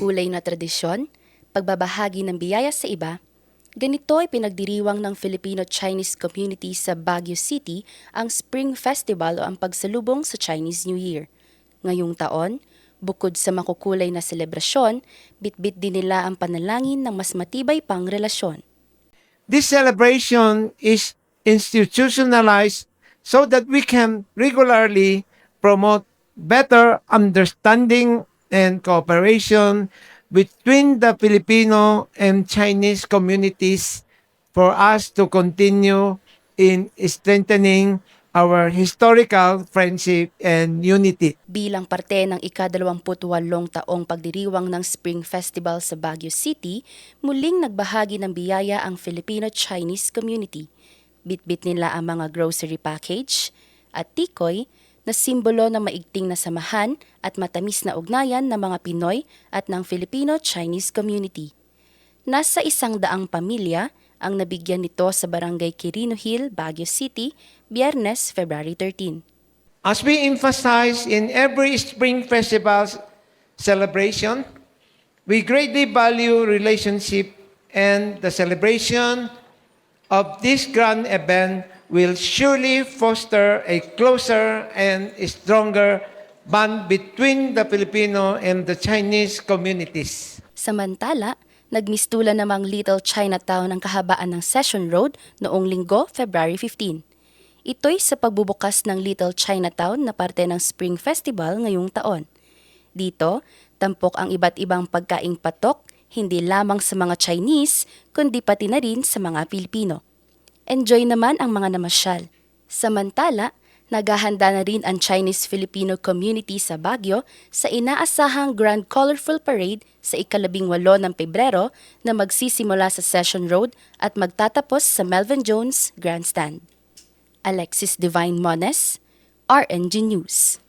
Makulay na tradisyon, pagbabahagi ng biyaya sa iba, ganito ay pinagdiriwang ng Filipino-Chinese community sa Baguio City ang Spring Festival o ang pagsalubong sa Chinese New Year. Ngayong taon, bukod sa makukulay na selebrasyon, bitbit din nila ang panalangin ng mas matibay pang relasyon. This celebration is institutionalized so that we can regularly promote better understanding and cooperation between the Filipino and Chinese communities for us to continue in strengthening our historical friendship and unity. Bilang parte ng ika-28 taong pagdiriwang ng Spring Festival sa Baguio City, muling nagbahagi ng biyaya ang Filipino-Chinese community. Bitbit nila ang mga grocery package at tikoy na simbolo ng maigting na samahan at matamis na ugnayan ng mga Pinoy at ng Filipino-Chinese community. Nasa 100 pamilya ang nabigyan nito sa Barangay Quirino Hill, Baguio City, Biyernes, February 13. As we emphasize in every Spring Festival celebration, we greatly value relationship, and the celebration of this grand event will surely foster a closer and stronger bond between the Filipino and the Chinese communities. Samantala, nagmistulan namang Little Chinatown ang kahabaan ng Session Road noong Linggo, February 15. Ito'y sa pagbubukas ng Little Chinatown na parte ng Spring Festival ngayong taon. Dito, tampok ang iba't ibang pagkaing patok, hindi lamang sa mga Chinese, kundi pati na rin sa mga Pilipino. Enjoy naman ang mga namasyal. Samantala, naghahanda na rin ang Chinese-Filipino community sa Baguio sa inaasahang Grand Colorful Parade sa ika-18 ng Pebrero na magsisimula sa Session Road at magtatapos sa Melvin Jones Grandstand. Alexis Divine Mones, RNG News.